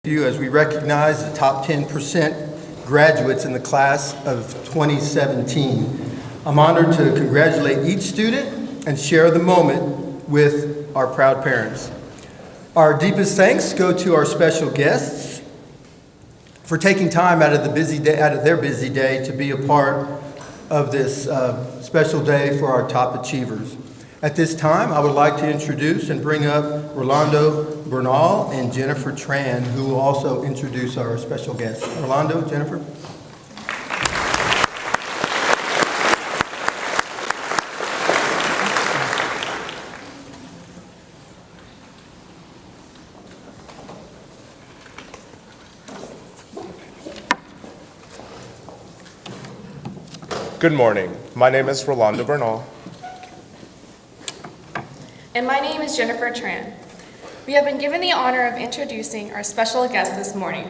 you as we recognize the top 10% graduates in the class of 2017. I'm honored to congratulate each student and share the moment with our proud parents. Our deepest thanks go to our special guests for taking time out of their busy day to be a part of this special day for our top achievers. At this time, I would like to introduce and bring up Rolando Bernal and Jennifer Tran, who will also introduce our special guests. Rolando, Jennifer. Good morning. My name is Rolando Bernal. And my name is Jennifer Tran. We have been given the honor of introducing our special guest this morning.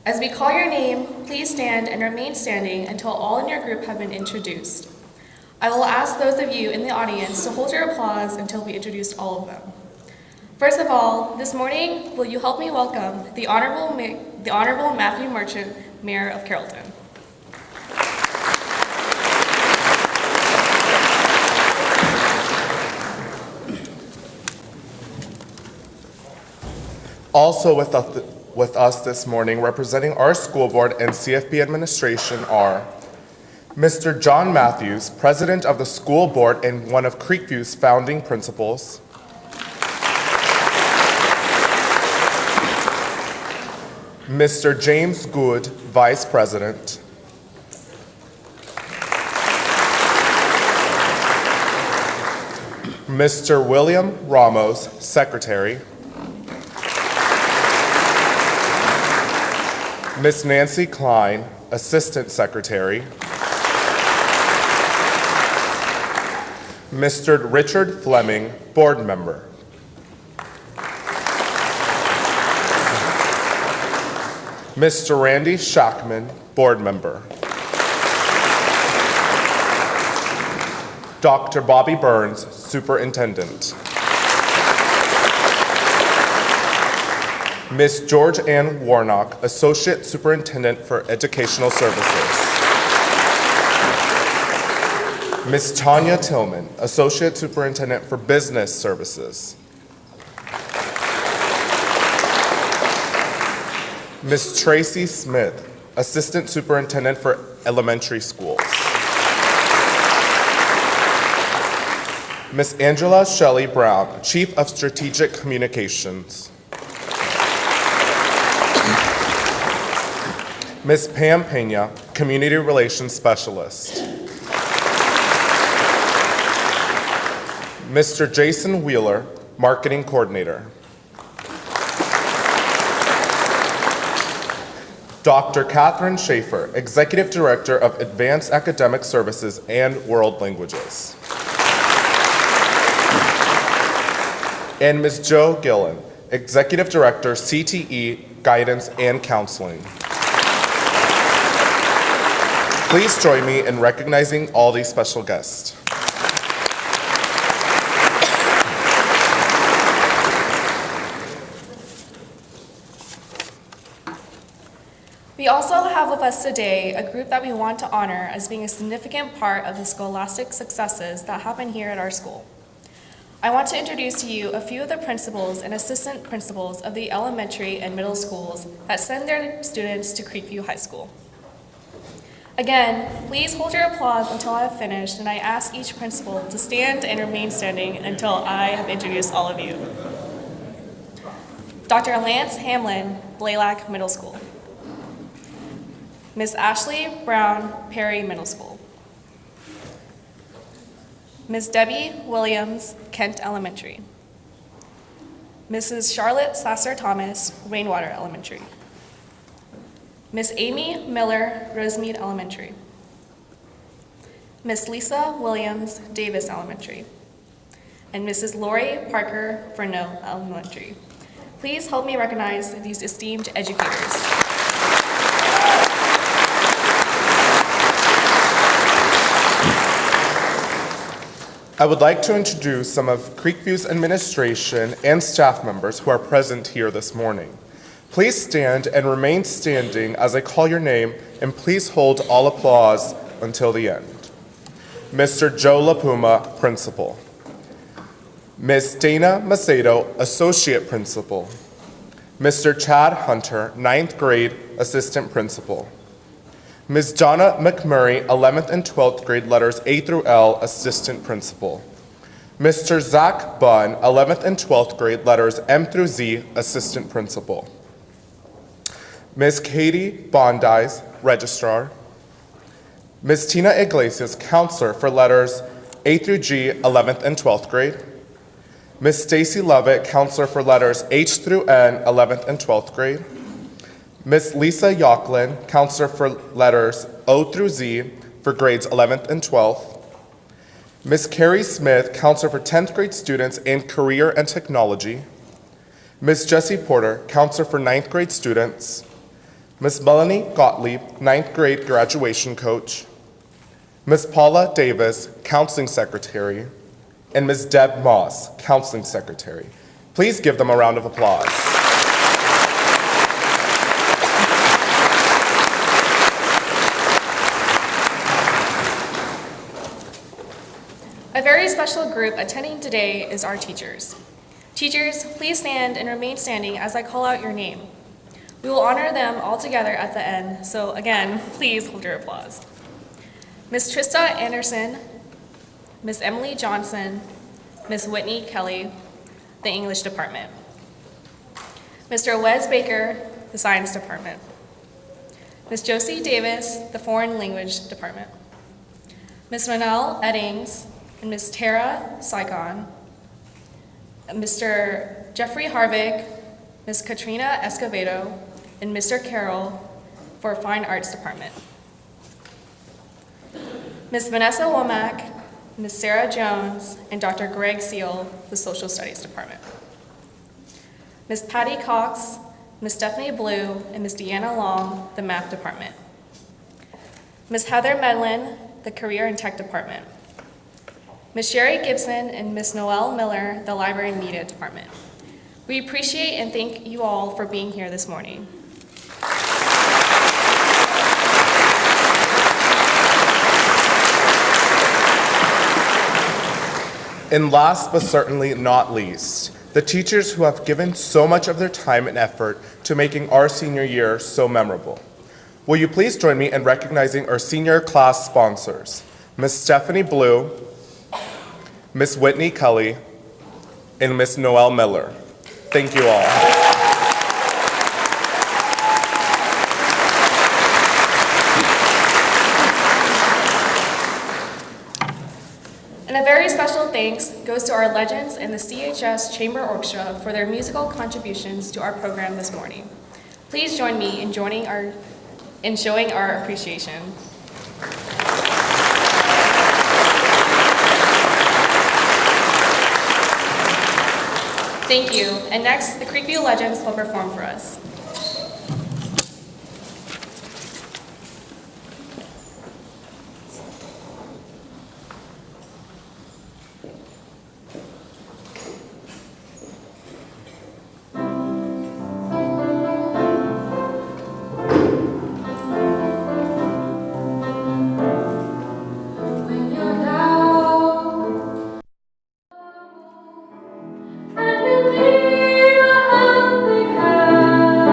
As we call your name, please stand and remain standing until all in your group have been introduced. I will ask those of you in the audience to hold your applause until we introduce all of them. First of all, this morning, will you help me welcome the Honorable Matthew Merchant, Mayor of Carrollton. Also with us this morning, representing our school board and CFB administration are Mr. John Matthews, President of the school board and one of Creekview's founding principals. Mr. James Good, Vice President. Mr. William Ramos, Secretary. Ms. Nancy Klein, Assistant Secretary. Mr. Richard Fleming, Board Member. Mr. Randy Shackman, Board Member. Dr. Bobby Burns, Superintendent. Ms. George Ann Warnock, Associate Superintendent for Educational Services. Ms. Tanya Tillman, Associate Superintendent for Business Services. Ms. Tracy Smith, Assistant Superintendent for Elementary Schools. Ms. Angela Shelley Brown, Chief of Strategic Communications. Ms. Pam Pena, Community Relations Specialist. Mr. Jason Wheeler, Marketing Coordinator. Dr. Catherine Schaefer, Executive Director of Advanced Academic Services and World Languages. And Ms. Jo Gillen, Executive Director, CTE, Guidance and Counseling. Please join me in recognizing all these special guests. We also have with us today a group that we want to honor as being a significant part of the scholastic successes that happen here at our school. I want to introduce to you a few of the principals and assistant principals of the elementary and middle schools that send their students to Creekview High School. Again, please hold your applause until I have finished, and I ask each principal to stand and remain standing until I have introduced all of you. Dr. Lance Hamlin, Blaylock Middle School. Ms. Ashley Brown, Perry Middle School. Ms. Debbie Williams, Kent Elementary. Mrs. Charlotte Sasser Thomas, Rainwater Elementary. Ms. Amy Miller, Rosemead Elementary. Ms. Lisa Williams, Davis Elementary. And Mrs. Lori Parker, Fresno Elementary. Please help me recognize these esteemed educators. I would like to introduce some of Creekview's administration and staff members who are present here this morning. Please stand and remain standing as I call your name, and please hold all applause until the end. Mr. Joe LaPuma, Principal. Ms. Dana Macedo, Associate Principal. Mr. Chad Hunter, 9th grade, Assistant Principal. Ms. Donna McMurray, 11th and 12th grade, letters A through L, Assistant Principal. Mr. Zach Bunn, 11th and 12th grade, letters M through Z, Assistant Principal. Ms. Katie Bondies, Registrar. Ms. Tina Iglesias, Counselor for letters A through G, 11th and 12th grade. Ms. Stacy Lovett, Counselor for letters H through N, 11th and 12th grade. Ms. Lisa Yocklin, Counselor for letters O through Z for grades 11th and 12th. Ms. Carrie Smith, Counselor for 10th grade students in Career and Technology. Ms. Jessie Porter, Counselor for 9th grade students. Ms. Melanie Gottlieb, 9th grade graduation coach. Ms. Paula Davis, Counseling Secretary. And Ms. Deb Moss, Counseling Secretary. Please give them a round of applause. A very special group attending today is our teachers. Teachers, please stand and remain standing as I call out your name. We will honor them all together at the end, so again, please hold your applause. Ms. Trista Anderson, Ms. Emily Johnson, Ms. Whitney Kelly, the English Department. Mr. Wes Baker, the Science Department. Ms. Josie Davis, the Foreign Language Department. Ms. Manel Eddings and Ms. Tara Saigon. Mr. Jeffrey Harvick, Ms. Katrina Escovedo, and Mr. Carroll for Fine Arts Department. Ms. Vanessa Womack, Ms. Sarah Jones, and Dr. Greg Seal, the Social Studies Department. Ms. Patty Cox, Ms. Stephanie Blue, and Ms. Deanna Long, the Math Department. Ms. Heather Medlin, the Career and Tech Department. Ms. Sherry Gibson and Ms. Noelle Miller, the Library and Media Department. We appreciate and thank you all for being here this morning. And last but certainly not least, the teachers who have given so much of their time and effort to making our senior year so memorable. Will you please join me in recognizing our senior class sponsors, Ms. Stephanie Blue, Ms. Whitney Kelly, and Ms. Noelle Miller. Thank you all. And a very special thanks goes to our legends in the CHS Chamber Orchestra for their musical contributions to our program this morning. Please join me in showing our appreciation. Thank you. And next, the Creekview Legends will perform for us. And you need a helping hand.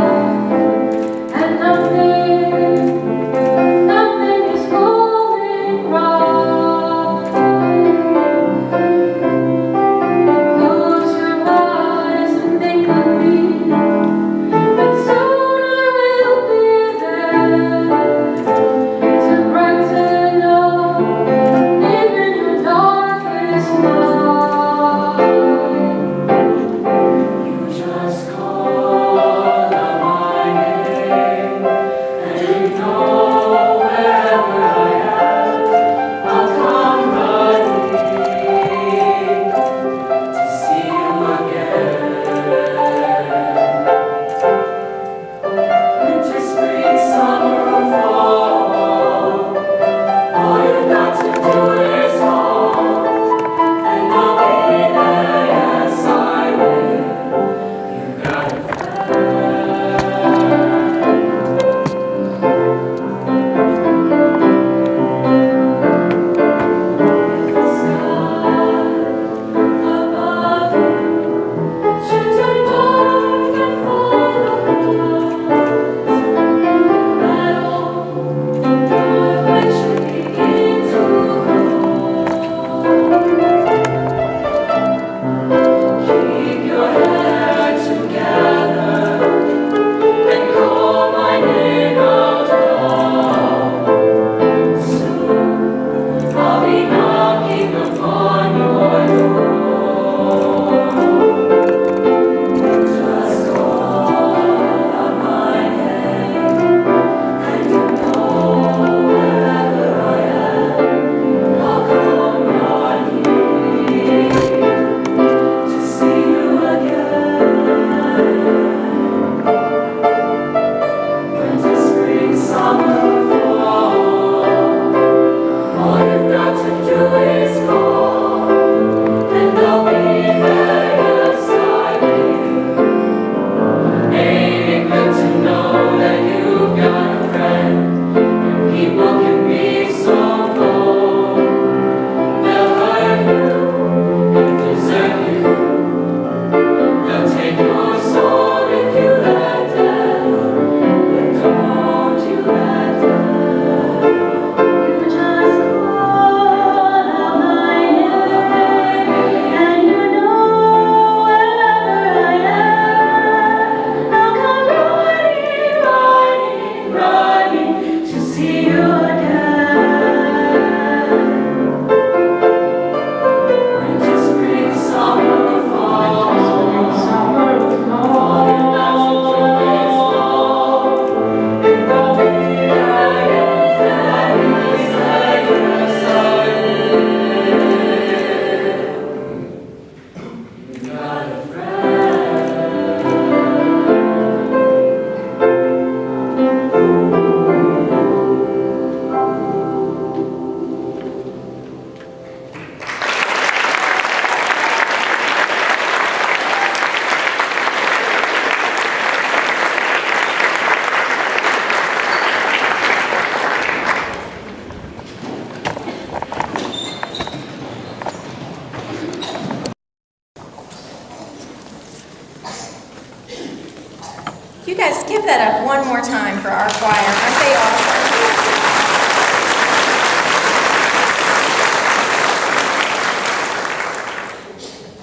that up one more time for our choir. Aren't they awesome?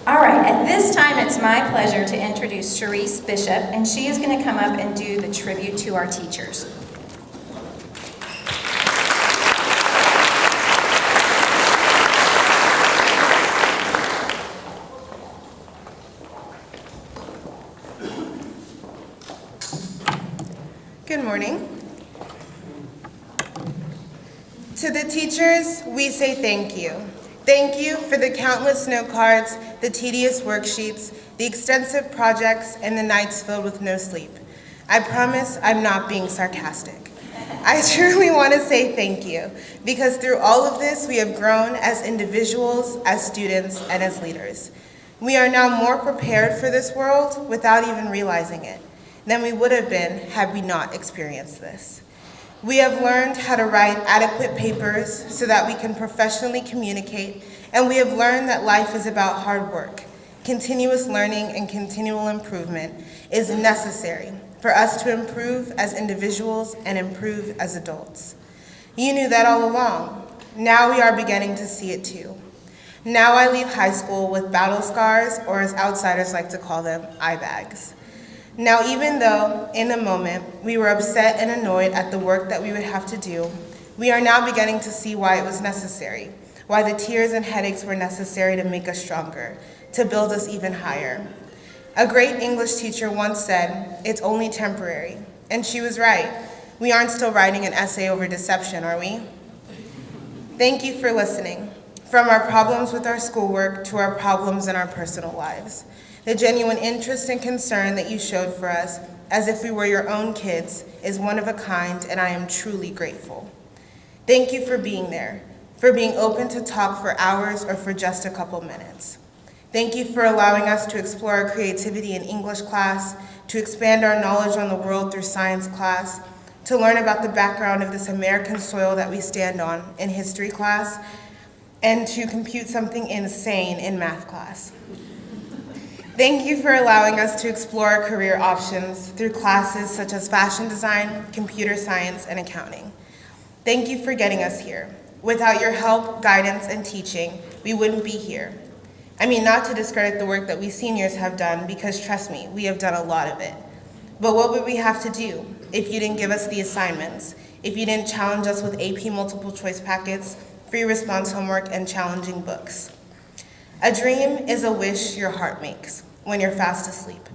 All right, at this time, it's my pleasure to introduce Charisse Bishop, and she is going to come up and do the tribute to our teachers. Good morning. To the teachers, we say thank you. Thank you for the countless note cards, the tedious worksheets, the extensive projects, and the nights filled with no sleep. I promise I'm not being sarcastic. I truly want to say thank you, because through all of this, we have grown as individuals, as students, and as leaders. We are now more prepared for this world without even realizing it than we would have been had we not experienced this. We have learned how to write adequate papers so that we can professionally communicate, and we have learned that life is about hard work. Continuous learning and continual improvement is necessary for us to improve as individuals and improve as adults. You knew that all along. Now we are beginning to see it too. Now I leave high school with battle scars, or as outsiders like to call them, eye bags. Now, even though, in the moment, we were upset and annoyed at the work that we would have to do, we are now beginning to see why it was necessary, why the tears and headaches were necessary to make us stronger, to build us even higher. A great English teacher once said, "It's only temporary," and she was right. We aren't still writing an essay over deception, are we? Thank you for listening. From our problems with our schoolwork to our problems in our personal lives. The genuine interest and concern that you showed for us, as if we were your own kids, is one of a kind, and I am truly grateful. Thank you for being there, for being open to talk for hours or for just a couple minutes. Thank you for allowing us to explore our creativity in English class, to expand our knowledge on the world through science class, to learn about the background of this American soil that we stand on in history class, and to compute something insane in math class. Thank you for allowing us to explore our career options through classes such as fashion design, computer science, and accounting. Thank you for getting us here. Without your help, guidance, and teaching, we wouldn't be here. I mean, not to discredit the work that we seniors have done, because trust me, we have done a lot of it. But what would we have to do if you didn't give us the assignments, if you didn't challenge us with AP multiple choice packets, free response homework, and challenging books? A dream is a wish your heart makes when you're fast asleep.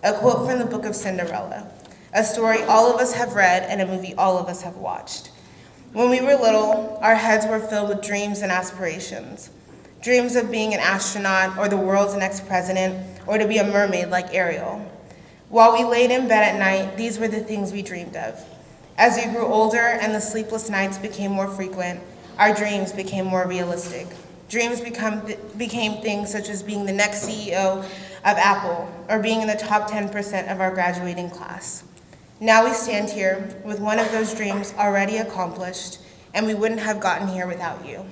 A quote from the book of Cinderella, a story all of us have read and a movie all of us have watched. When we were little, our heads were filled with dreams and aspirations. Dreams of being an astronaut or the world's next president, or to be a mermaid like Ariel. While we laid in bed at night, these were the things we dreamed of. As we grew older and the sleepless nights became more frequent, our dreams became more realistic. Dreams became things such as being the next CEO of Apple, or being in the top 10% of our graduating class. Now we stand here with one of those dreams already accomplished, and we wouldn't have gotten here without you.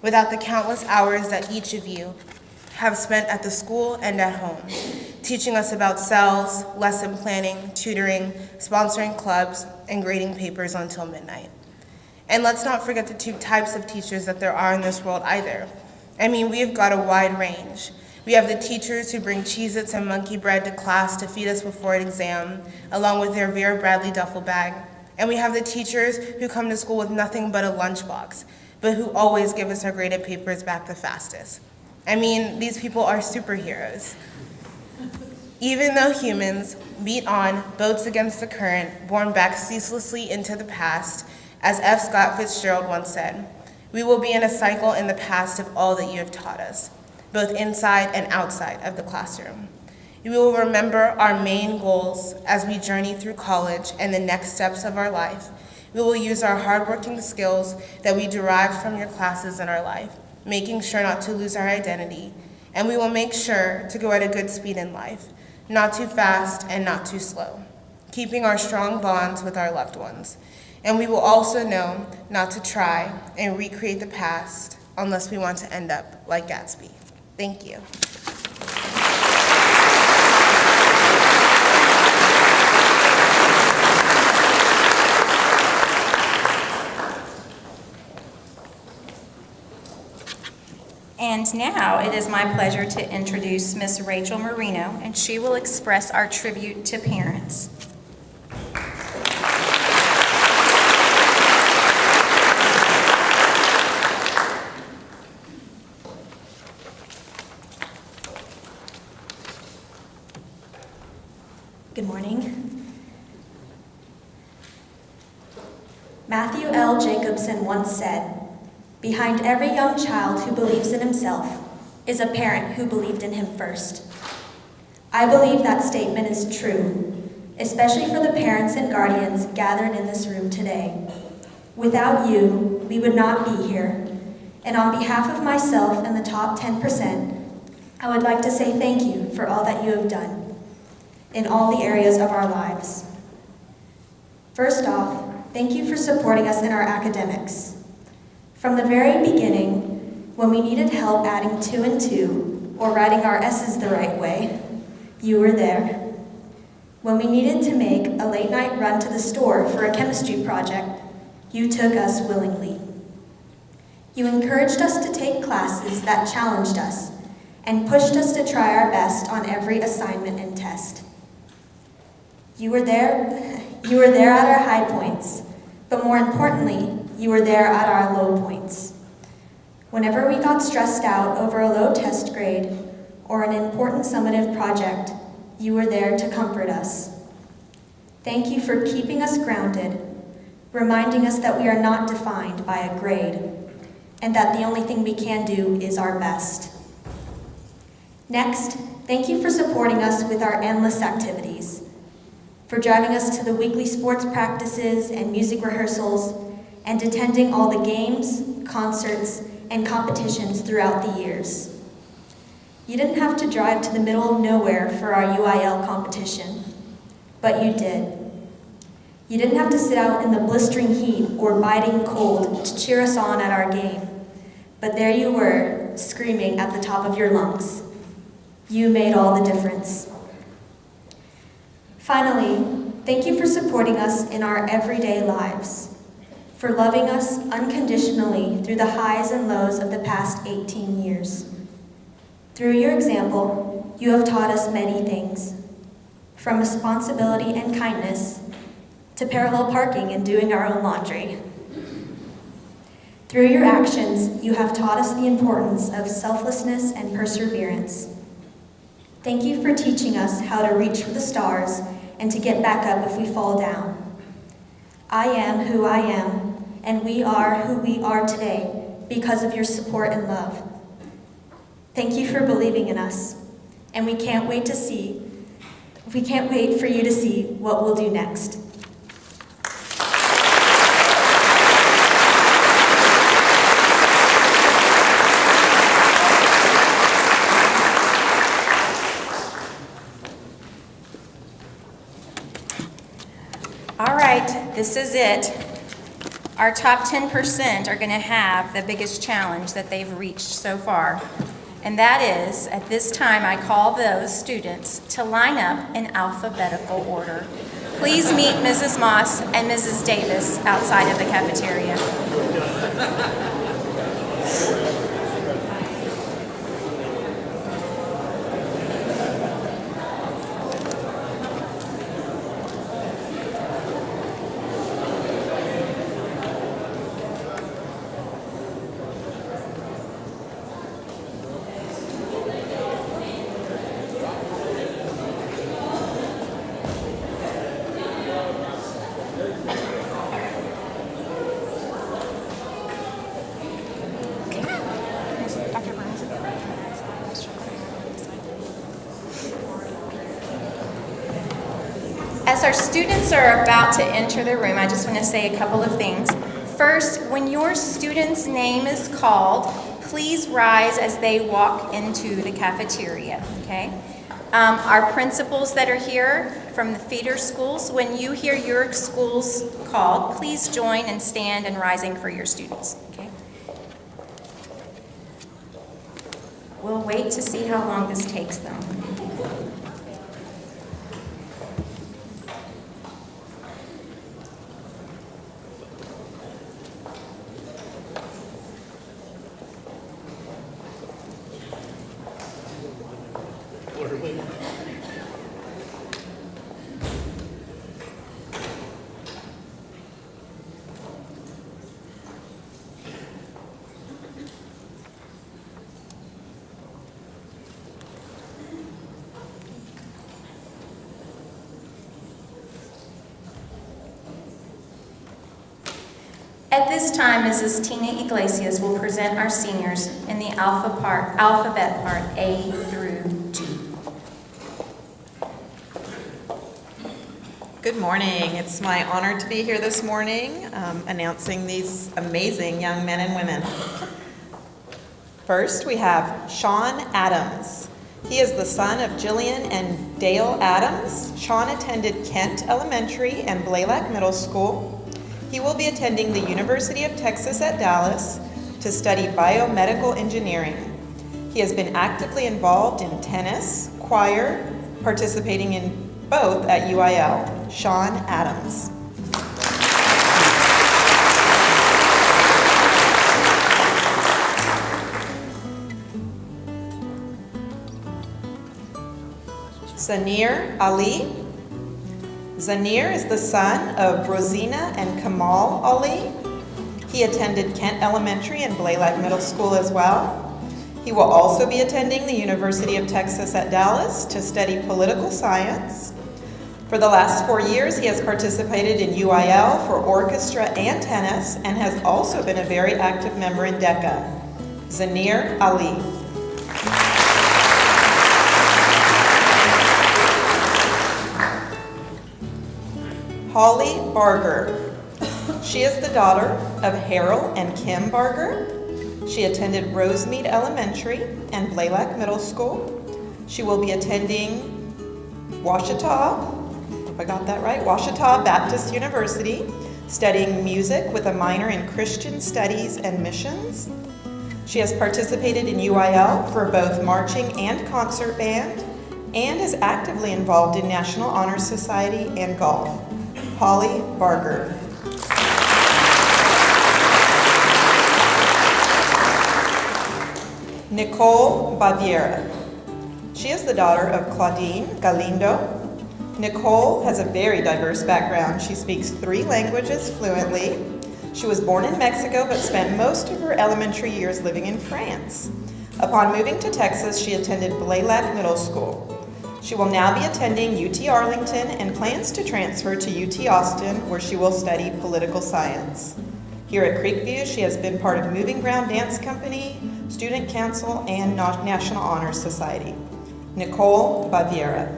Without the countless hours that each of you have spent at the school and at home, teaching us about cells, lesson planning, tutoring, sponsoring clubs, and grading papers until midnight. And let's not forget the two types of teachers that there are in this world either. I mean, we have got a wide range. We have the teachers who bring Cheez-Its and monkey bread to class to feed us before an exam, along with their Vera Bradley duffel bag. And we have the teachers who come to school with nothing but a lunchbox, but who always give us our graded papers back the fastest. I mean, these people are superheroes. Even though humans beat on boats against the current, borne back ceaselessly into the past, as F. Scott Fitzgerald once said, we will be in a cycle in the past of all that you have taught us, both inside and outside of the classroom. We will remember our main goals as we journey through college and the next steps of our life. We will use our hardworking skills that we derived from your classes in our life, making sure not to lose our identity, and we will make sure to go at a good speed in life, not too fast and not too slow, keeping our strong bonds with our loved ones. And we will also know not to try and recreate the past unless we want to end up like Gatsby. Thank you. And now it is my pleasure to introduce Miss Rachel Marino, and she will express our tribute to parents. Good morning. Matthew L. Jacobson once said, "Behind every young child who believes in himself is a parent who believed in him first." I believe that statement is true, especially for the parents and guardians gathered in this room today. Without you, we would not be here. And on behalf of myself and the top 10%, I would like to say thank you for all that you have done in all the areas of our lives. First off, thank you for supporting us in our academics. From the very beginning, when we needed help adding 2 and 2 or writing our S's the right way, you were there. When we needed to make a late night run to the store for a chemistry project, you took us willingly. You encouraged us to take classes that challenged us and pushed us to try our best on every assignment and test. You were there at our high points, but more importantly, you were there at our low points. Whenever we got stressed out over a low test grade or an important summative project, you were there to comfort us. Thank you for keeping us grounded, reminding us that we are not defined by a grade, and that the only thing we can do is our best. Next, thank you for supporting us with our endless activities, for driving us to the weekly sports practices and music rehearsals, and attending all the games, concerts, and competitions throughout the years. You didn't have to drive to the middle of nowhere for our UIL competition, but you did. You didn't have to sit out in the blistering heat or biting cold to cheer us on at our game, but there you were, screaming at the top of your lungs. You made all the difference. Finally, thank you for supporting us in our everyday lives, for loving us unconditionally through the highs and lows of the past 18 years. Through your example, you have taught us many things, from responsibility and kindness to parallel parking and doing our own laundry. Through your actions, you have taught us the importance of selflessness and perseverance. Thank you for teaching us how to reach for the stars and to get back up if we fall down. I am who I am, and we are who we are today because of your support and love. Thank you for believing in us, and we can't wait for you to see what we'll do next. All right, this is it. Our top 10% are going to have the biggest challenge that they've reached so far. And that is, at this time, I call those students to line up in alphabetical order. Please meet Mrs. Moss and Mrs. Davis outside of the cafeteria. As our students are about to enter the room, I just want to say a couple of things. First, when your student's name is called, please rise as they walk into the cafeteria, okay? Our principals that are here from the feeder schools, when you hear your schools called, please join and stand in rising for your students, okay? We'll wait to see how long this takes them. At this time, Mrs. Tina Iglesias will present our seniors in the alphabet part A through G. Good morning. It's my honor to be here this morning announcing these amazing young men and women. First, we have Sean Adams. He is the son of Jillian and Dale Adams. Sean attended Kent Elementary and Blaylock Middle School. He will be attending the University of Texas at Dallas to study biomedical engineering. He has been actively involved in tennis, choir, participating in both at UIL. Sean Adams. Zanir Ali. Zanir is the son of Rosina and Kamal Ali. He attended Kent Elementary and Blaylock Middle School as well. He will also be attending the University of Texas at Dallas to study political science. For the last 4 years, he has participated in UIL for orchestra and tennis and has also been a very active member in DECA. Zanir Ali. Holly Barger. She is the daughter of Harold and Kim Barger. She attended Rosemead Elementary and Blaylock Middle School. She will be attending Washita, if I got that right, Washita Baptist University, studying music with a minor in Christian Studies and Missions. She has participated in UIL for both marching and concert band and is actively involved in National Honor Society and golf. Holly Barger. Nicole Baviera. She is the daughter of Claudine Galindo. Nicole has a very diverse background. She speaks 3 languages fluently. She was born in Mexico but spent most of her elementary years living in France. Upon moving to Texas, she attended Blaylock Middle School. She will now be attending UT Arlington and plans to transfer to UT Austin, where she will study political science. Here at Creekview, she has been part of Moving Ground Dance Company, Student Council, and National Honor Society. Nicole Baviera.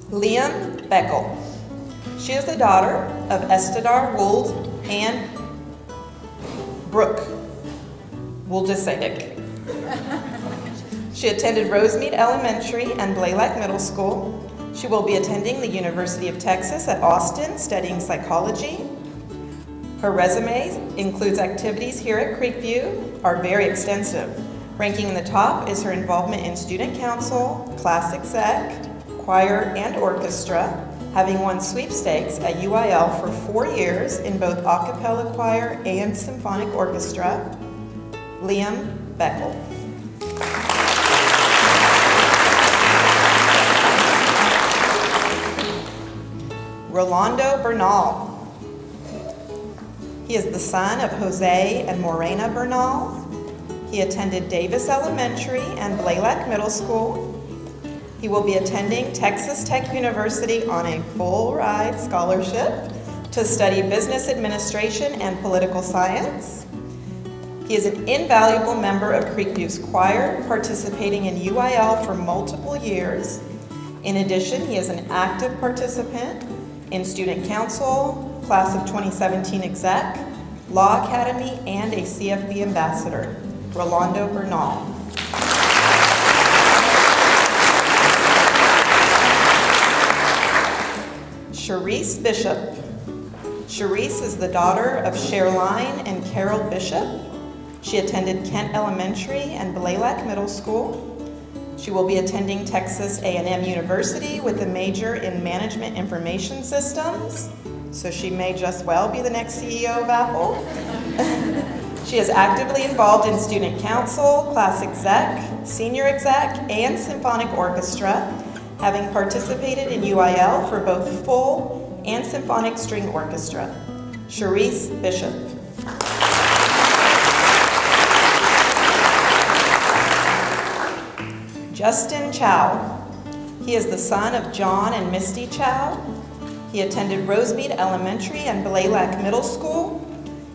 Liam Beckel. She is the daughter of Estadar Wold and Brooke Woldesidik. She attended Rosemead Elementary and Blaylock Middle School. She will be attending the University of Texas at Austin, studying psychology. Her resume includes activities here at Creekview are very extensive. Ranking in the top is her involvement in student council, class exec, choir, and orchestra, having won sweepstakes at UIL for 4 years in both a cappella choir and symphonic orchestra. Liam Beckel. Rolando Bernal. He is the son of Jose and Morena Bernal. He attended Davis Elementary and Blaylock Middle School. He will be attending Texas Tech University on a full-ride scholarship to study business administration and political science. He is an invaluable member of Creekview's choir, participating in UIL for multiple years. In addition, he is an active participant in Student Council, Class of 2017 Exec, Law Academy, and a CFB Ambassador. Rolando Bernal. Charisse Bishop. Charisse is the daughter of Sherline and Carol Bishop. She attended Kent Elementary and Blaylock Middle School. She will be attending Texas A&M University with a major in Management Information Systems, so she may just well be the next CEO of Apple. She is actively involved in Student Council, Class Exec, Senior Exec, and Symphonic Orchestra, having participated in UIL for both full and symphonic string orchestra. Charisse Bishop. Justin Chow. He is the son of John and Misty Chow. He attended Rosemead Elementary and Blaylock Middle School.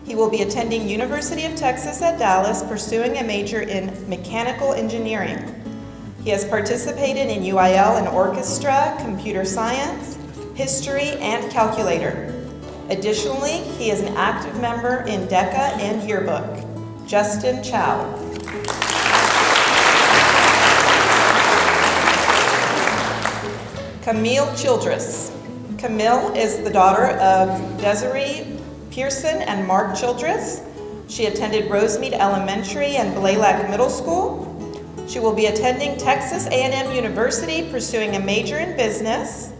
He will be attending University of Texas at Dallas, pursuing a major in mechanical engineering. He has participated in UIL and orchestra, computer science, history, and calculator. Additionally, he is an active member in DECA and yearbook. Justin Chow. Camille Childress. Camille is the daughter of Desiree Pearson and Mark Childress. She attended Rosemead Elementary and Blaylock Middle School. She will be attending Texas A&M University, pursuing a major in business.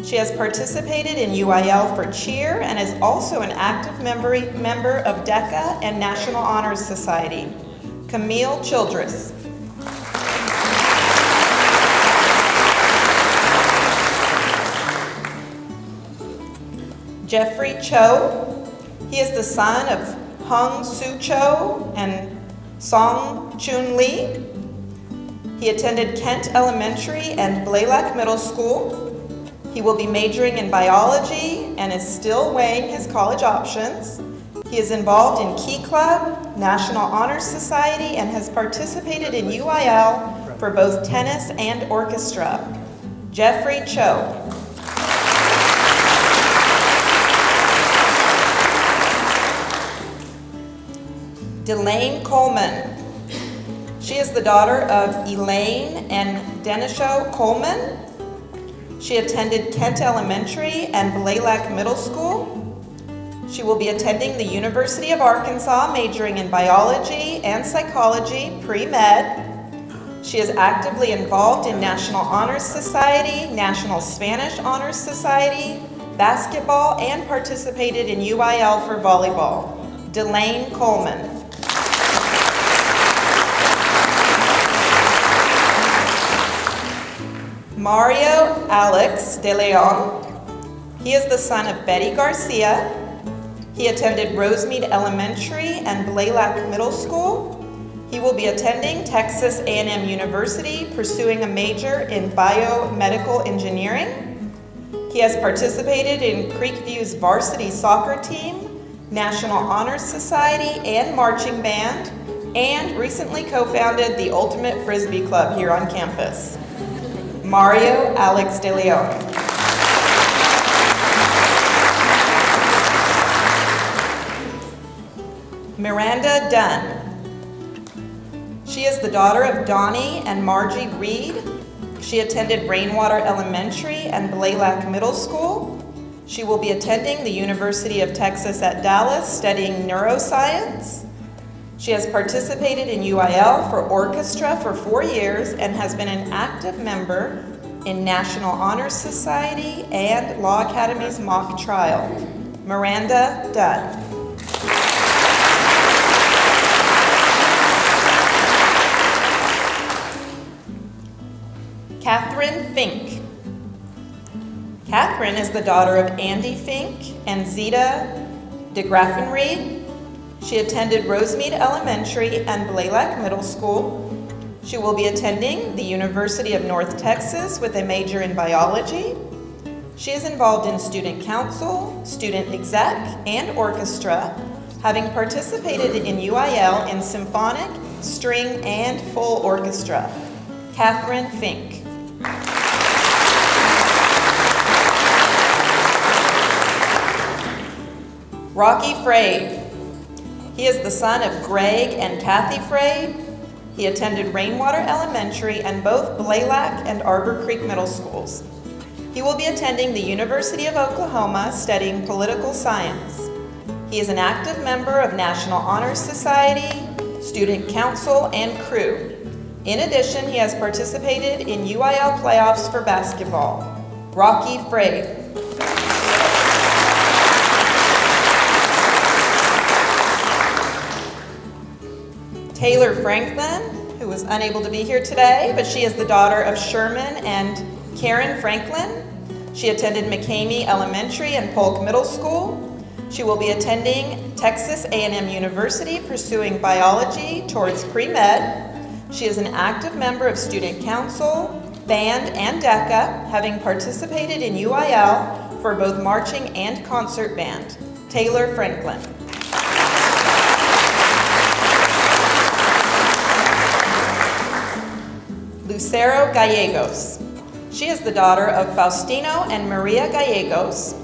She has participated in UIL for cheer and is also an active member of DECA and National Honors Society. Camille Childress. Jeffrey Cho. He is the son of Hung Soo Cho and Song Chun Lee. He attended Kent Elementary and Blaylock Middle School. He will be majoring in biology and is still weighing his college options. He is involved in Key Club, National Honor Society, and has participated in UIL for both tennis and orchestra. Jeffrey Cho. Delane Coleman. She is the daughter of Elaine and Denisho Coleman. She attended Kent Elementary and Blaylock Middle School. She will be attending the University of Arkansas, majoring in biology and psychology, pre-med. She is actively involved in National Honors Society, National Spanish Honors Society, basketball, and participated in UIL for volleyball. Delane Coleman. Mario Alex de Leon. He is the son of Betty Garcia. He attended Rosemead Elementary and Blaylock Middle School. He will be attending Texas A&M University, pursuing a major in biomedical engineering. He has participated in Creekview's varsity soccer team, National Honors Society, and marching band, and recently co-founded the Ultimate Frisbee Club here on campus. Mario Alex de Leon. Miranda Dunn. She is the daughter of Donnie and Margie Reed. She attended Rainwater Elementary and Blaylock Middle School. She will be attending the University of Texas at Dallas, studying neuroscience. She has participated in UIL for orchestra for 4 years and has been an active member in National Honor Society and Law Academy's mock trial. Miranda Dunn. Catherine Fink. Catherine is the daughter of Andy Fink and Zeta DeGraffenried. She attended Rosemead Elementary and Blaylock Middle School. She will be attending the University of North Texas with a major in biology. She is involved in student council, student exec, and orchestra, having participated in UIL in symphonic, string, and full orchestra. Catherine Fink. Rocky Frade. He is the son of Greg and Kathy Frade. He attended Rainwater Elementary and both Blaylock and Arbor Creek Middle Schools. He will be attending the University of Oklahoma, studying political science. He is an active member of National Honor Society, Student Council, and crew. In addition, he has participated in UIL playoffs for basketball. Rocky Frade. Taylor Franklin, who was unable to be here today, but she is the daughter of Sherman and Karen Franklin. She attended McCamey Elementary and Polk Middle School. She will be attending Texas A&M University, pursuing biology towards pre-med. She is an active member of Student Council, Band, and DECA, having participated in UIL for both marching and concert band. Taylor Franklin. Lucero Gallegos. She is the daughter of Faustino and Maria Gallegos.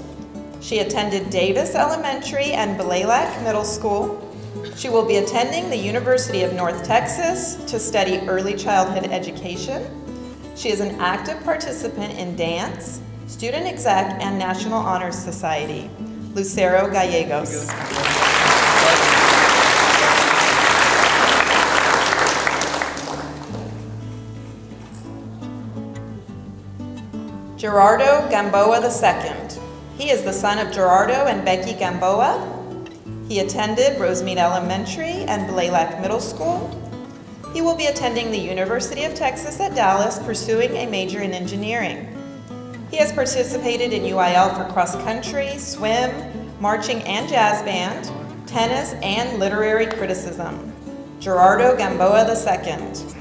She attended Davis Elementary and Blaylock Middle School. She will be attending the University of North Texas to study early childhood education. She is an active participant in dance, student exec, and National Honor Society. Lucero Gallegos. Gerardo Gamboa II. He is the son of Gerardo and Becky Gamboa. He attended Rosemead Elementary and Blaylock Middle School. He will be attending the University of Texas at Dallas, pursuing a major in engineering. He has participated in UIL for cross country, swim, marching and jazz band, tennis, and literary criticism. Gerardo Gamboa II.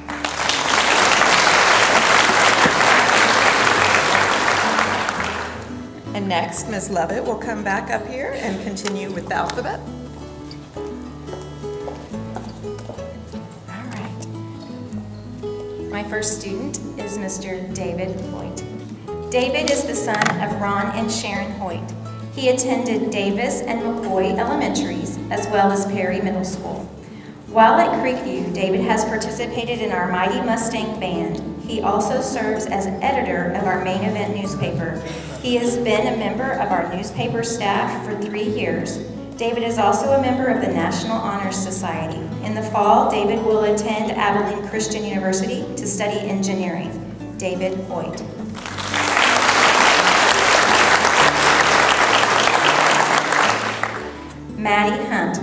And next, Ms. Lovett will come back up here and continue with the alphabet. All right. My first student is Mr. David Hoyt. David is the son of Ron and Sharon Hoyt. He attended Davis and McCoy Elementaries, as well as Perry Middle School. While at Creekview, David has participated in our Mighty Mustang Band. He also serves as editor of our main event newspaper. He has been a member of our newspaper staff for 3 years. David is also a member of the National Honor Society. In the fall, David will attend Abilene Christian University to study engineering. David Hoyt. Maddie Hunt.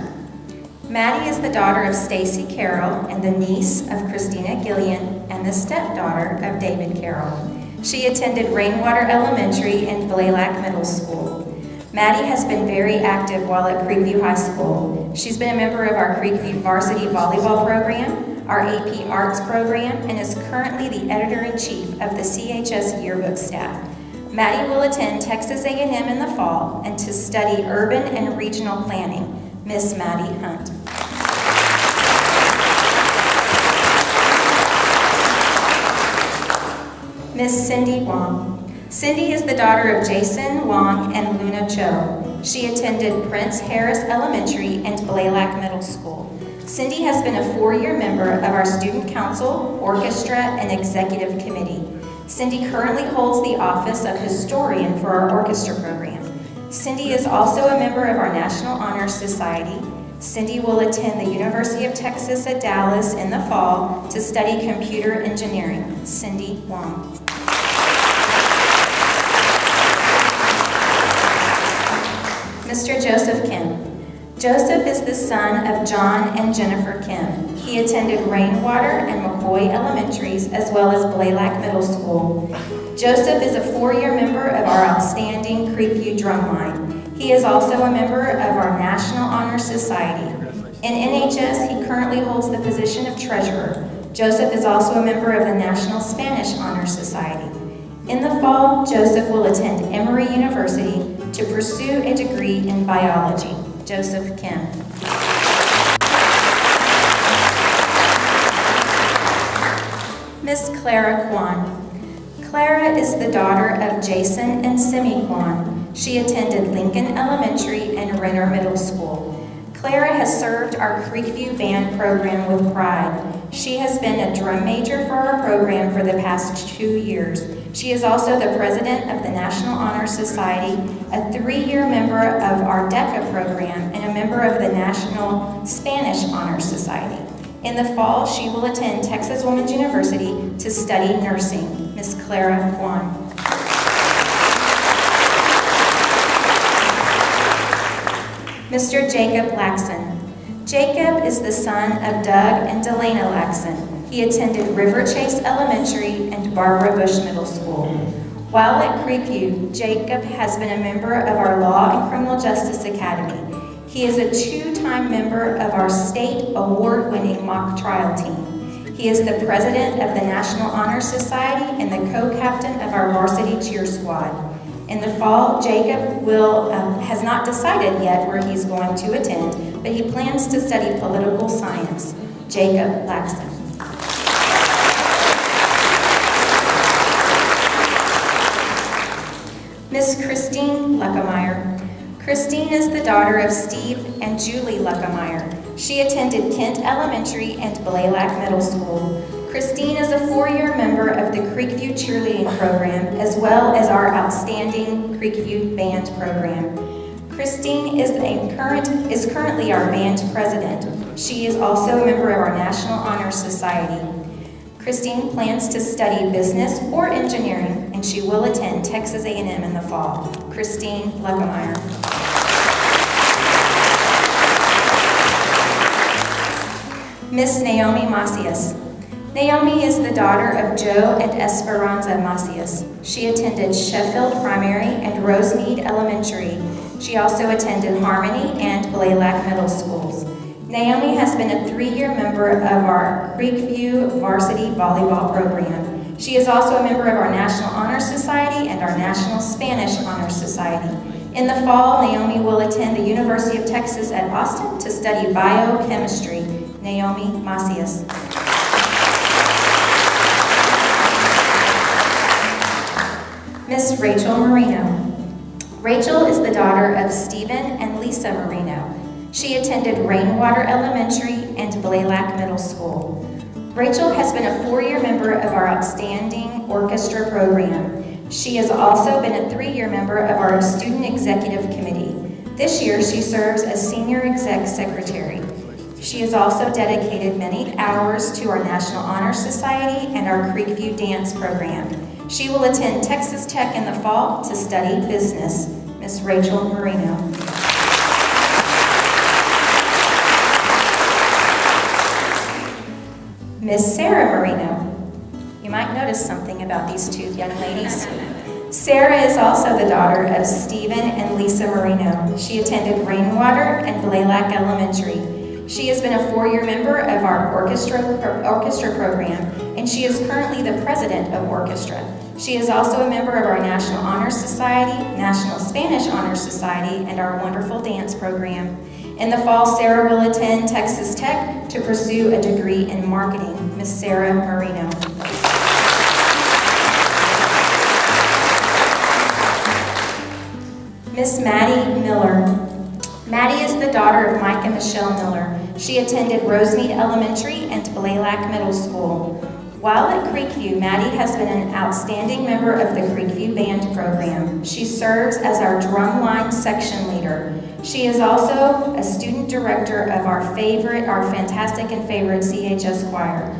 Maddie is the daughter of Stacy Carroll and the niece of Christina Gillian and the stepdaughter of David Carroll. She attended Rainwater Elementary and Blaylock Middle School. Maddie has been very active while at Creekview High School. She's been a member of our Creekview varsity volleyball program, our AP Arts program, and is currently the editor-in-chief of the CHS yearbook staff. Maddie will attend Texas A&M in the fall and to study urban and regional planning. Miss Maddie Hunt. Miss Cindy Wong. Cindy is the daughter of Jason Wong and Luna Cho. She attended Prince Harris Elementary and Blaylock Middle School. Cindy has been a 4-year member of our Student Council, Orchestra, and Executive Committee. Cindy currently holds the office of historian for our orchestra program. Cindy is also a member of our National Honor Society. Cindy will attend the University of Texas at Dallas in the fall to study computer engineering. Cindy Wong. Mr. Joseph Kim. Joseph is the son of John and Jennifer Kim. He attended Rainwater and McCoy Elementaries as well as Blaylock Middle School. Joseph is a 4-year member of our outstanding Creekview drumline. He is also a member of our National Honor Society. In NHS, he currently holds the position of treasurer. Joseph is also a member of the National Spanish Honor Society. In the fall, Joseph will attend Emory University to pursue a degree in biology. Joseph Kim. Miss Clara Kwan. Clara is the daughter of Jason and Simi Kwan. She attended Lincoln Elementary and Renner Middle School. Clara has served our Creekview Band program with pride. She has been a drum major for our program for the past 2 years. She is also the president of the National Honor Society, a 3-year member of our DECA program, and a member of the National Spanish Honor Society. In the fall, she will attend Texas Women's University to study nursing. Miss Clara Kwan. Mr. Jacob Laxon. Jacob is the son of Doug and Delana Laxon. He attended River Chase Elementary and Barbara Bush Middle School. While at Creekview, Jacob has been a member of our Law and Criminal Justice Academy. He is a 2-time member of our state award-winning mock trial team. He is the president of the National Honor Society and the co-captain of our varsity cheer squad. In the fall, Jacob has not decided yet where he's going to attend, but he plans to study political science. Jacob Laxton. Miss Christine Luckemeyer. Christine is the daughter of Steve and Julie Luckemeyer. She attended Kent Elementary and Blaylock Middle School. Christine is a 4-year member of the Creekview cheerleading program, as well as our outstanding Creekview band program. Christine is currently our band president. She is also a member of our National Honor Society. Christine plans to study business or engineering, and she will attend Texas A&M in the fall. Christine Luckemeyer. Miss Naomi Macias. Naomi is the daughter of Joe and Esperanza Macias. She attended Sheffield Primary and Rosemead Elementary. She also attended Harmony and Blaylock Middle Schools. Naomi has been a 3-year member of our Creekview varsity volleyball program. She is also a member of our National Honor Society and our National Spanish Honor Society. In the fall, Naomi will attend the University of Texas at Austin to study biochemistry. Naomi Macias. Miss Rachel Marino. Rachel is the daughter of Stephen and Lisa Marino. She attended Rainwater Elementary and Blaylock Middle School. Rachel has been a 4-year member of our outstanding orchestra program. She has also been a 3-year member of our Student Executive Committee. This year, she serves as Senior Exec Secretary. She has also dedicated many hours to our National Honor Society and our Creekview dance program. She will attend Texas Tech in the fall to study business. Miss Rachel Marino. Miss Sarah Marino. You might notice something about these two young ladies. Sarah is also the daughter of Stephen and Lisa Marino. She attended Rainwater and Blaylock Elementary. She has been a 4-year member of our orchestra program, and she is currently the president of orchestra. She is also a member of our National Honor Society, National Spanish Honor Society, and our wonderful dance program. In the fall, Sarah will attend Texas Tech to pursue a degree in marketing. Miss Sarah Marino. Miss Maddie Miller. Maddie is the daughter of Mike and Michelle Miller. She attended Rosemead Elementary and Blaylock Middle School. While at Creekview, Maddie has been an outstanding member of the Creekview band program. She serves as our drumline section leader. She is also a student director of our fantastic and favorite CHS choir.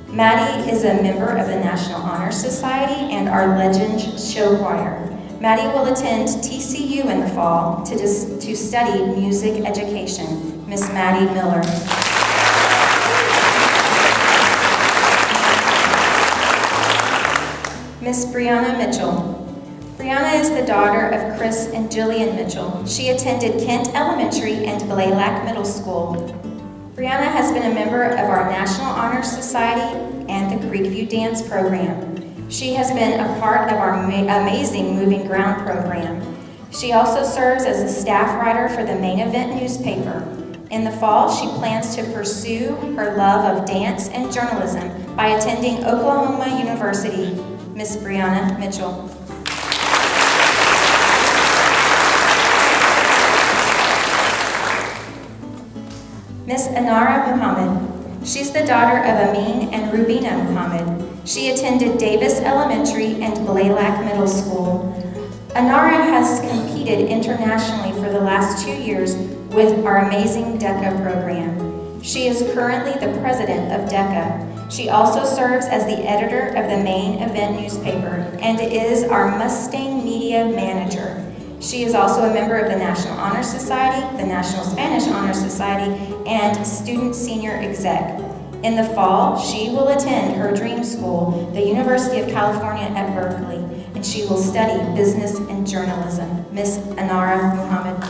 Maddie is a member of the National Honor Society and our Legends Show Choir. Maddie will attend TCU in the fall to study music education. Miss Maddie Miller. Miss Brianna Mitchell. Brianna is the daughter of Chris and Jillian Mitchell. She attended Kent Elementary and Blaylock Middle School. Brianna has been a member of our National Honor Society and the Creekview dance program. She has been a part of our amazing Moving Ground program. She also serves as a staff writer for the Main Event newspaper. In the fall, she plans to pursue her love of dance and journalism by attending Oklahoma University. Miss Brianna Mitchell. Miss Anara Muhammad. She's the daughter of Amin and Rubina Muhammad. She attended Davis Elementary and Blaylock Middle School. Anara has competed internationally for the last 2 years with our amazing DECA program. She is currently the president of DECA. She also serves as the editor of the Main Event newspaper and is our Mustang media manager. She is also a member of the National Honor Society, the National Spanish Honor Society, and Student Senior Exec. In the fall, she will attend her dream school, the University of California at Berkeley, and she will study business and journalism. Miss Anara Muhammad.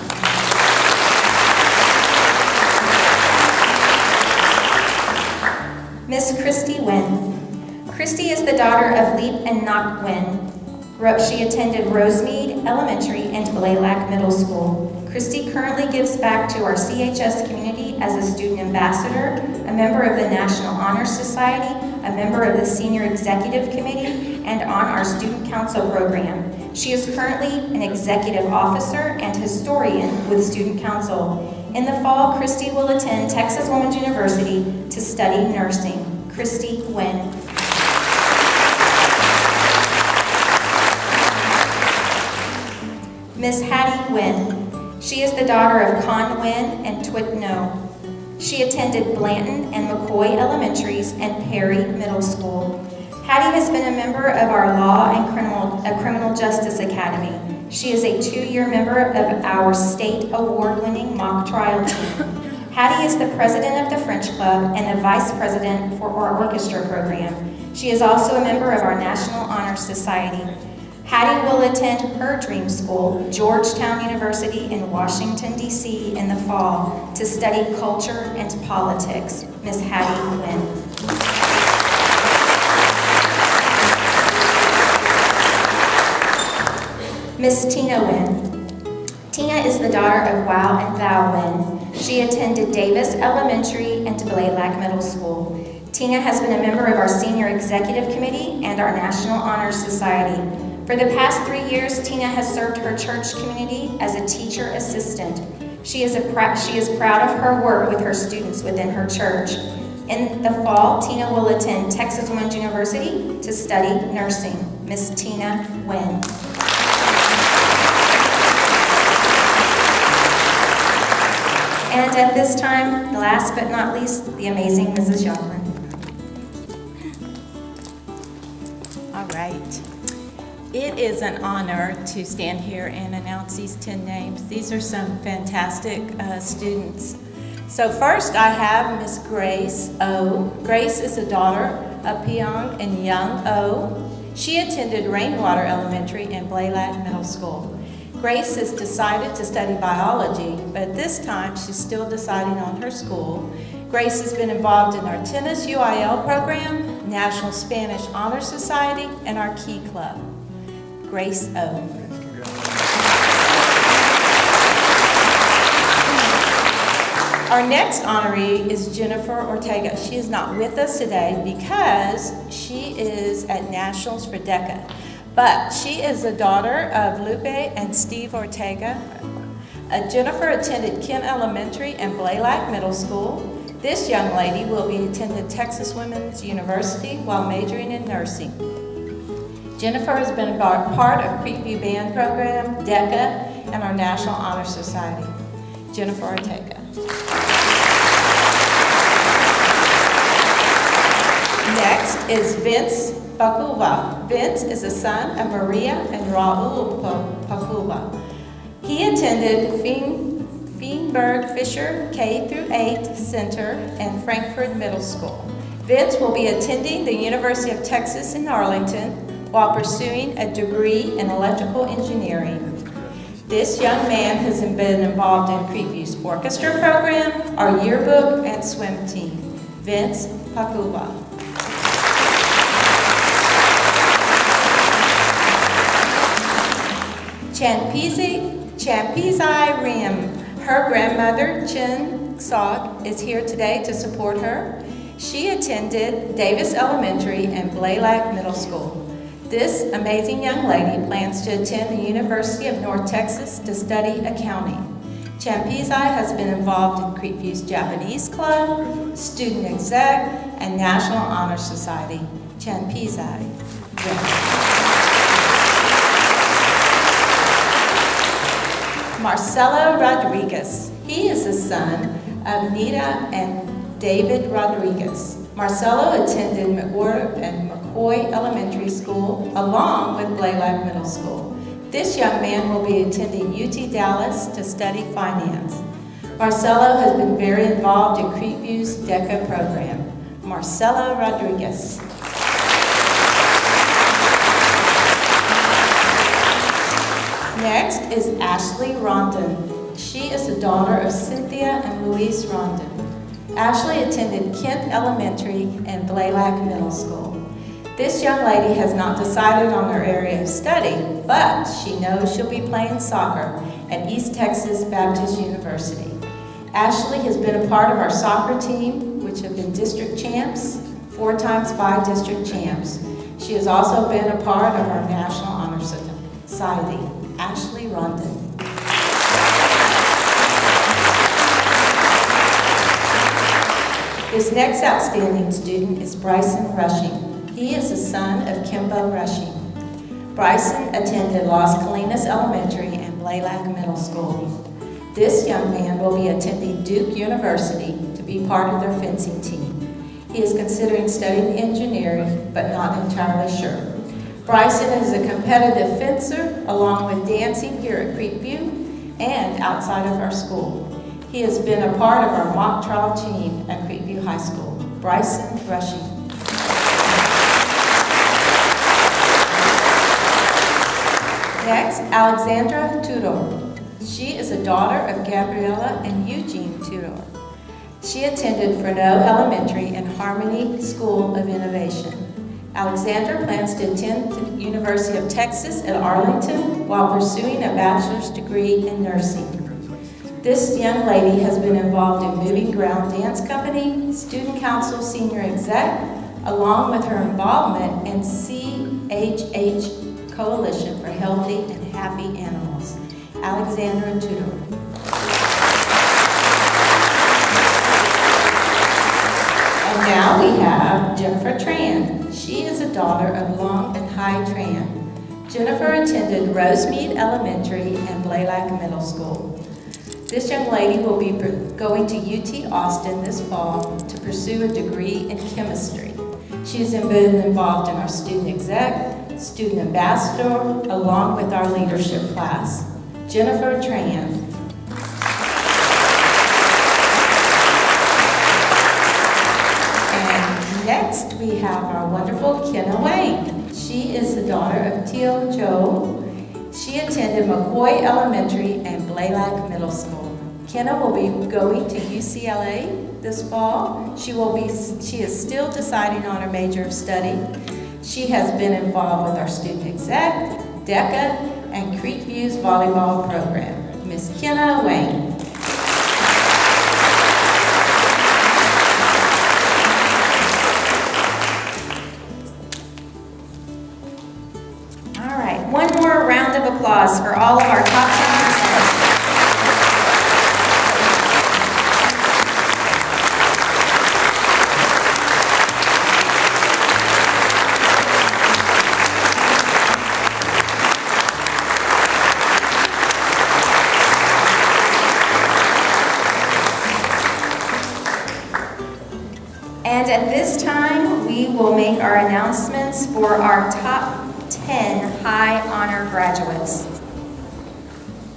Miss Christy Wynn. Christy is the daughter of Leap and Knock Wynn. She attended Rosemead Elementary and Blaylock Middle School. Christy currently gives back to our CHS community as a student ambassador, a member of the National Honor Society, a member of the Senior Executive Committee, and on our Student Council program. She is currently an executive officer and historian with Student Council. In the fall, Christy will attend Texas Women's University to study nursing. Christy Wynn. Miss Hattie Wynn. She is the daughter of Con Wynn and Twit No. She attended Blanton and McCoy Elementaries and Perry Middle School. Hattie has been a member of our Law and Criminal Justice Academy. She is a 2-year member of our state award-winning mock trial team. Hattie is the president of the French Club and the vice president for our orchestra program. She is also a member of our National Honor Society. Hattie will attend her dream school, Georgetown University in Washington, D.C. in the fall to study culture and politics. Miss Hattie Wynn. Miss Tina Wynn. Tina is the daughter of Wow and Thou Wynn. She attended Davis Elementary and Blaylock Middle School. Tina has been a member of our Senior Executive Committee and our National Honor Society. For the past 3 years, Tina has served her church community as a teacher assistant. She is proud of her work with her students within her church. In the fall, Tina will attend Texas Women's University to study nursing. Miss Tina Wynn. And at this time, last but not least, the amazing Mrs. Youngman. All right. It is an honor to stand here and announce these 10 names. These are some fantastic students. So first I have Miss Grace O. Grace is a daughter of Pyong and Young O. She attended Rainwater Elementary and Blaylock Middle School. Grace has decided to study biology, but this time she's still deciding on her school. Grace has been involved in our tennis UIL program, National Spanish Honor Society, and our Key Club. Grace O. Our next honoree is Jennifer Ortega. She is not with us today because she is at Nationals for DECA. But she is the daughter of Lupe and Steve Ortega. Jennifer attended Kent Elementary and Blaylock Middle School. This young lady will be attending Texas Women's University while majoring in nursing. Jennifer has been a part of Creekview Band Program, DECA, and our National Honor Society. Jennifer Ortega. Next is Vince Pacuba. Vince is the son of Maria and Raul Pacuba. He attended Feinberg Fisher K-8 Center and Frankfurt Middle School. Vince will be attending the University of Texas in Arlington while pursuing a degree in electrical engineering. This young man has been involved in Creekview's orchestra program, our yearbook, and swim team. Vince Pacuba. Champizai Rim. Her grandmother, Chin Sok, is here today to support her. She attended Davis Elementary and Blaylock Middle School. This amazing young lady plans to attend the University of North Texas to study accounting. Champizai has been involved in Creekview's Japanese Club, Student Exec, and National Honor Society. Champizai. Marcelo Rodriguez. He is the son of Nita and David Rodriguez. Marcelo attended McWhorter and McCoy Elementary School along with Blaylock Middle School. This young man will be attending UT Dallas to study finance. Marcelo has been very involved in Creekview's DECA program. Marcelo Rodriguez. Next is Ashley Rondon. She is the daughter of Cynthia and Luis Rondon. Ashley attended Kent Elementary and Blaylock Middle School. This young lady has not decided on her area of study, but she knows she'll be playing soccer at East Texas Baptist University. Ashley has been a part of our soccer team, which have been district champs, 4 times bi-district champs. She has also been a part of our National Honor Society. Ashley Rondon. This next outstanding student is Bryson Rushing. He is the son of Kimbo Rushing. Bryson attended Las Colinas Elementary and Blaylock Middle School. This young man will be attending Duke University to be part of their fencing team. He is considering studying engineering, but not entirely sure. Bryson is a competitive fencer, along with dancing here at Creekview and outside of our school. He has been a part of our mock trial team at Creekview High School. Bryson Rushing. Next, Alexandra Tudor. She is a daughter of Gabriella and Eugene Tudor. She attended Fresno Elementary and Harmony School of Innovation. Alexandra plans to attend the University of Texas at Arlington while pursuing a bachelor's degree in nursing. This young lady has been involved in Moving Ground Dance Company, Student Council Senior Exec, along with her involvement in CHH Coalition for Healthy and Happy Animals. Alexandra Tudor. And now we have Jennifer Tran. She is a daughter of Long and High Tran. Jennifer attended Rosemead Elementary and Blaylock Middle School. This young lady will be going to UT Austin this fall to pursue a degree in chemistry. She has been involved in our student exec, student ambassador, along with our leadership class. Jennifer Tran. And next we have our wonderful Kenna Wayne. She is the daughter of Tio Joe. She attended McCoy Elementary and Blaylock Middle School. Kenna will be going to UCLA this fall. She is still deciding on her major of study. She has been involved with our student exec, DECA, and Creekview's volleyball program. Miss Kenna Wayne. All right, one more round of applause for all of our top 10%. And at this time, we will make our announcements for our top 10 high honor graduates.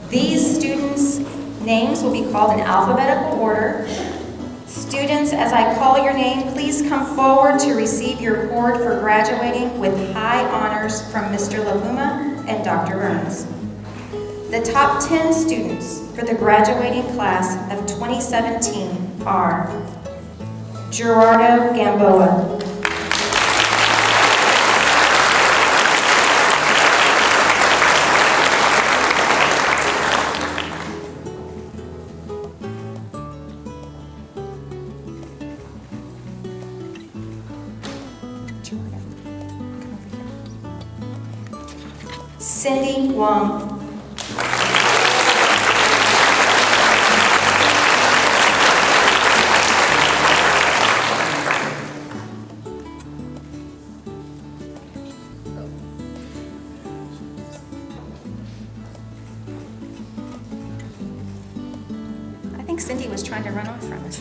These students' names will be called in alphabetical order. Students, as I call your name, please come forward to receive your award for graduating with high honors from Mr. LaPuma and Dr. Burns. The top 10 students for the graduating class of 2017 are Gerardo Gamboa, Cindy Wong, I think Cindy was trying to run off from us.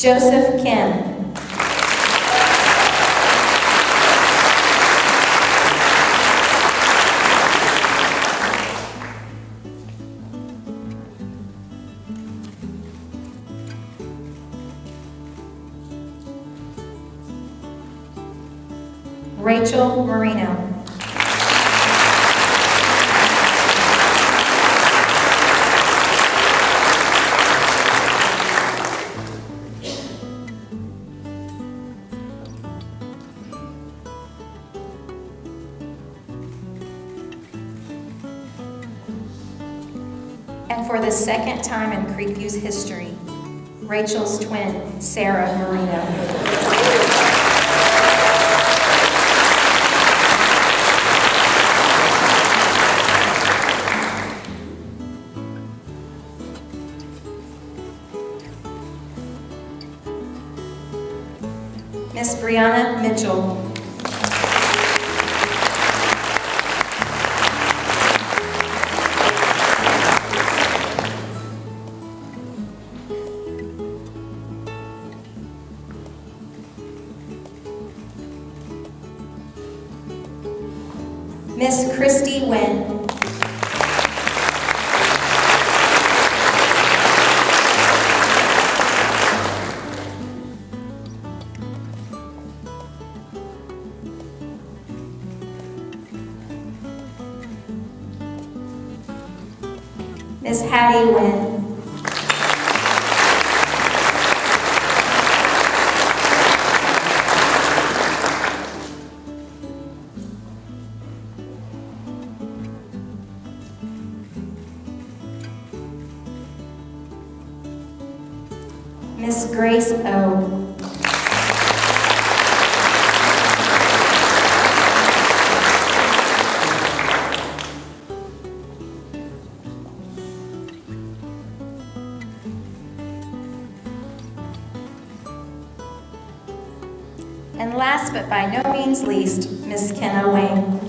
Joseph Kim. Rachel Marino. and for the second time in Creekview's history, Rachel's twin, Sarah Marino. Miss Brianna Mitchell. Miss Christy Nguyen. Miss Hattie Nguyen. Miss Grace O. And last but by no means least, Miss Kenna Wayne.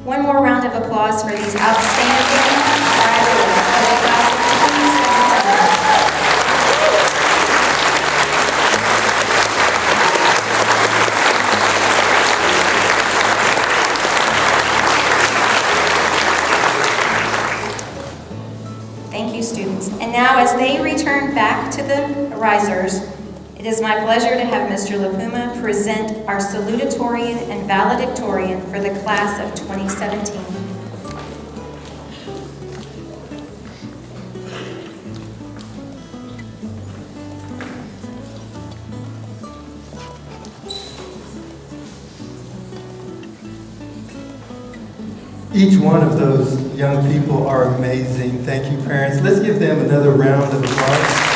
One more round of applause for these outstanding graduates of the class of 2017. Thank you, students. And now, as they return back to the risers, it is my pleasure to have Mr. LaPuma present our salutatorian and valedictorian for the class of 2017. Each one of those young people are amazing. Thank you, parents. Let's give them another round of applause.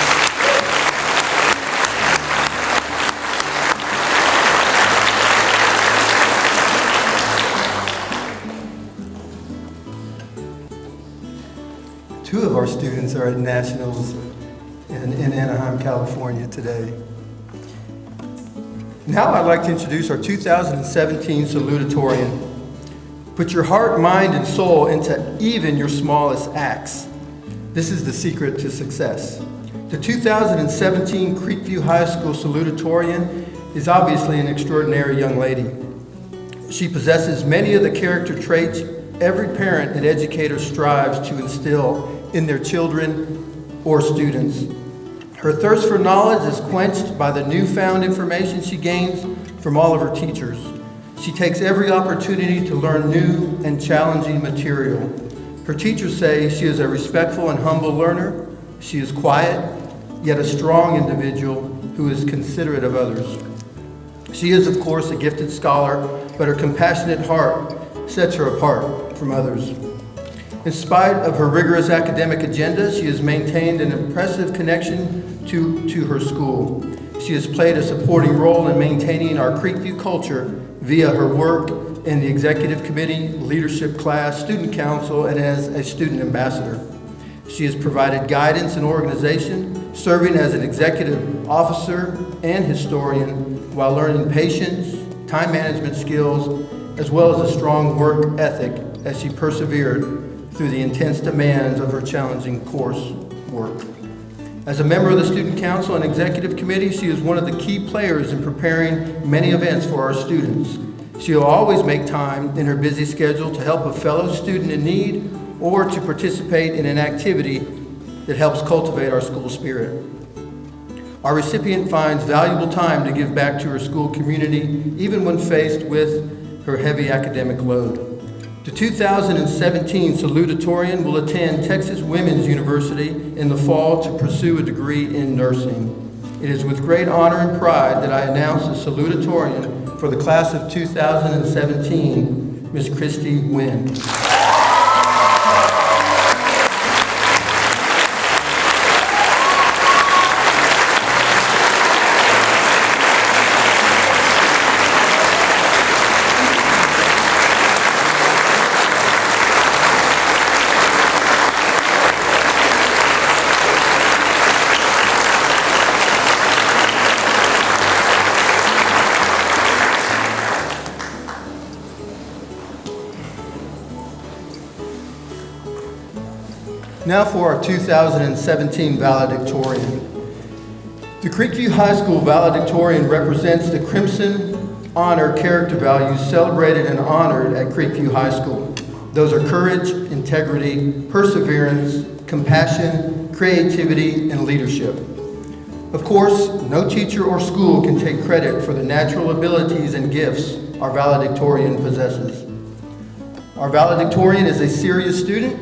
Two of our students are at nationals in Anaheim, California today. Now I'd like to introduce our 2017 salutatorian. Put your heart, mind, and soul into even your smallest acts. This is the secret to success. The 2017 Creekview High School salutatorian is obviously an extraordinary young lady. She possesses many of the character traits every parent and educator strives to instill in their children or students. Her thirst for knowledge is quenched by the newfound information she gains from all of her teachers. She takes every opportunity to learn new and challenging material. Her teachers say she is a respectful and humble learner. She is quiet, yet a strong individual who is considerate of others. She is, of course, a gifted scholar, but her compassionate heart sets her apart from others. In spite of her rigorous academic agenda, she has maintained an impressive connection to her school. She has played a supporting role in maintaining our Creekview culture via her work in the executive committee, leadership class, student council, and as a student ambassador. She has provided guidance and organization, serving as an executive officer and historian while learning patience, time management skills, as well as a strong work ethic as she persevered through the intense demands of her challenging course work. As a member of the Student Council and Executive Committee, she is one of the key players in preparing many events for our students. She will always make time in her busy schedule to help a fellow student in need or to participate in an activity that helps cultivate our school spirit. Our recipient finds valuable time to give back to her school community, even when faced with her heavy academic load. The 2017 salutatorian will attend Texas Women's University in the fall to pursue a degree in nursing. It is with great honor and pride that I announce the salutatorian for the class of 2017, Ms. Christy Wynn. Now for our 2017 valedictorian. The Creekview High School valedictorian represents the Crimson Honor character values celebrated and honored at Creekview High School. Those are courage, integrity, perseverance, compassion, creativity, and leadership. Of course, no teacher or school can take credit for the natural abilities and gifts our valedictorian possesses. Our valedictorian is a serious student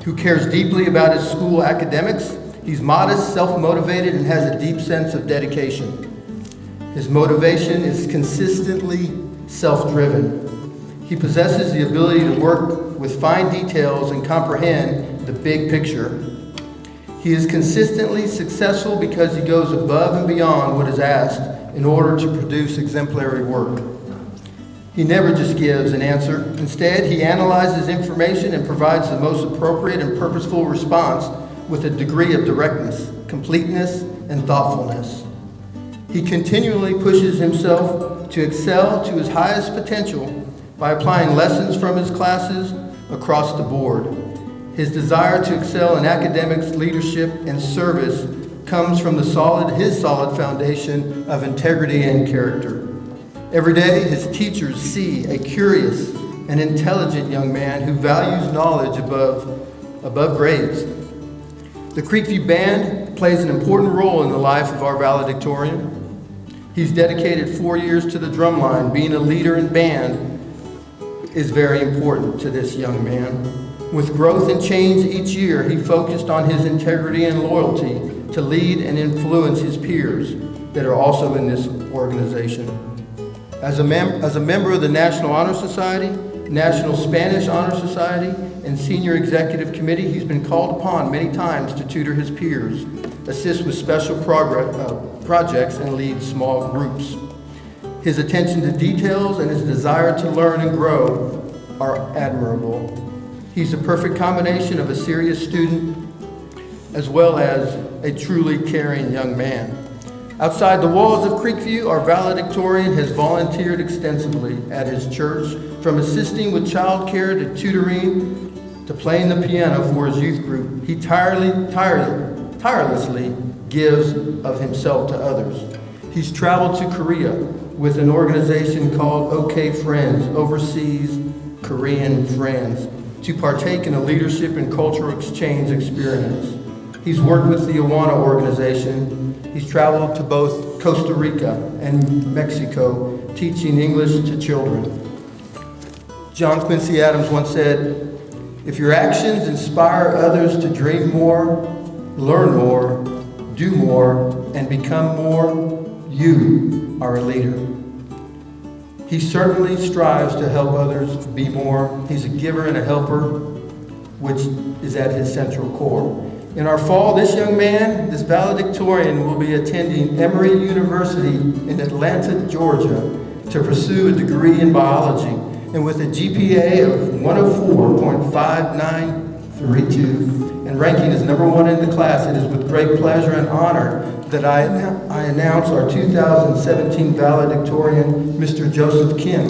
who cares deeply about his school academics. He's modest, self-motivated, and has a deep sense of dedication. His motivation is consistently self-driven. He possesses the ability to work with fine details and comprehend the big picture. He is consistently successful because he goes above and beyond what is asked in order to produce exemplary work. He never just gives an answer. Instead, he analyzes information and provides the most appropriate and purposeful response with a degree of directness, completeness, and thoughtfulness. He continually pushes himself to excel to his highest potential by applying lessons from his classes across the board. His desire to excel in academics, leadership, and service comes from his solid foundation of integrity and character. Every day, his teachers see a curious and intelligent young man who values knowledge above grades. The Creekview Band plays an important role in the life of our valedictorian. He's dedicated 4 years to the drumline. Being a leader in band is very important to this young man. With growth and change each year, he focused on his integrity and loyalty to lead and influence his peers that are also in this organization. As a member of the National Honor Society, National Spanish Honor Society, and Senior Executive Committee, he's been called upon many times to tutor his peers, assist with special projects, and lead small groups. His attention to details and his desire to learn and grow are admirable. He's a perfect combination of a serious student as well as a truly caring young man. Outside the walls of Creekview, our valedictorian has volunteered extensively at his church, from assisting with child care to tutoring to playing the piano for his youth group. He tirelessly gives of himself to others. He's traveled to Korea with an organization called OK Friends, Overseas Korean Friends, to partake in a leadership and cultural exchange experience. He's worked with the Awana organization. He's traveled to both Costa Rica and Mexico, teaching English to children. John Quincy Adams once said, "If your actions inspire others to dream more, learn more, do more, and become more, you are a leader." He certainly strives to help others be more. He's a giver and a helper, which is at his central core. In our fall, this young man, this valedictorian, will be attending Emory University in Atlanta, Georgia, to pursue a degree in biology. And with a GPA of 104.5932 and ranking as #1 in the class, it is with great pleasure and honor that I announce our 2017 valedictorian, Mr. Joseph Kim.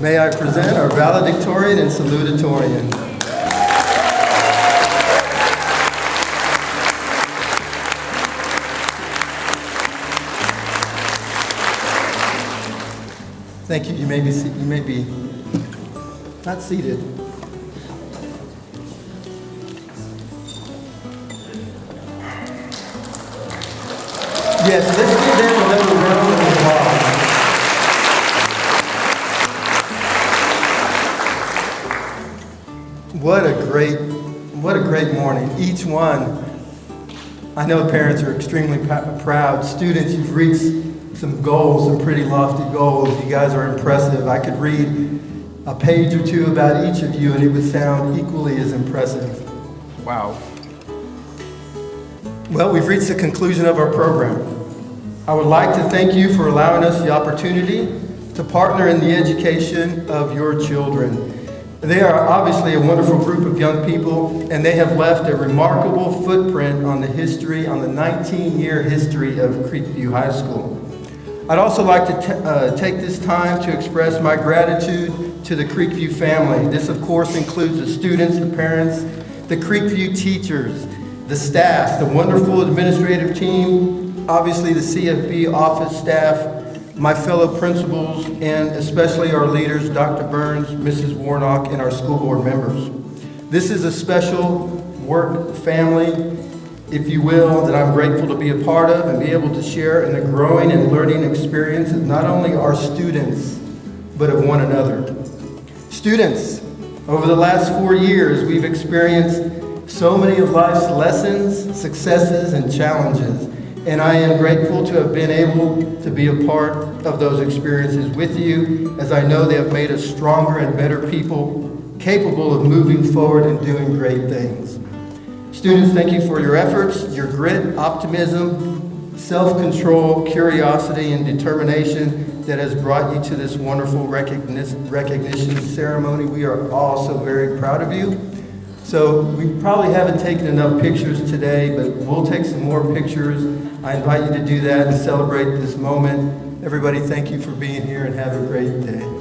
May I present our valedictorian and salutatorian. Thank you. You may be not seated. Yes, let's give them another round of applause. What a great morning. Each one, I know parents are extremely proud. Students, you've reached some goals, some pretty lofty goals. You guys are impressive. I could read a page or two about each of you and it would sound equally as impressive. Wow. Well, we've reached the conclusion of our program. I would like to thank you for allowing us the opportunity to partner in the education of your children. They are obviously a wonderful group of young people, and they have left a remarkable footprint on the 19-year history of Creekview High School. I'd also like to take this time to express my gratitude to the Creekview family. This, of course, includes the students, the parents, the Creekview teachers, the staff, the wonderful administrative team, obviously the CFB office staff, my fellow principals, and especially our leaders, Dr. Burns, Mrs. Warnock, and our school board members. This is a special work family, if you will, that I'm grateful to be a part of and be able to share in the growing and learning experience of not only our students, but of one another. Students, over the last 4 years, we've experienced so many of life's lessons, successes, and challenges. And I am grateful to have been able to be a part of those experiences with you, as I know they have made us stronger and better people, capable of moving forward and doing great things. Students, thank you for your efforts, your grit, optimism, self-control, curiosity, and determination that has brought you to this wonderful recognition ceremony. We are all so very proud of you. So we probably haven't taken enough pictures today, but we'll take some more pictures. I invite you to do that and celebrate this moment. Everybody, thank you for being here and have a great day.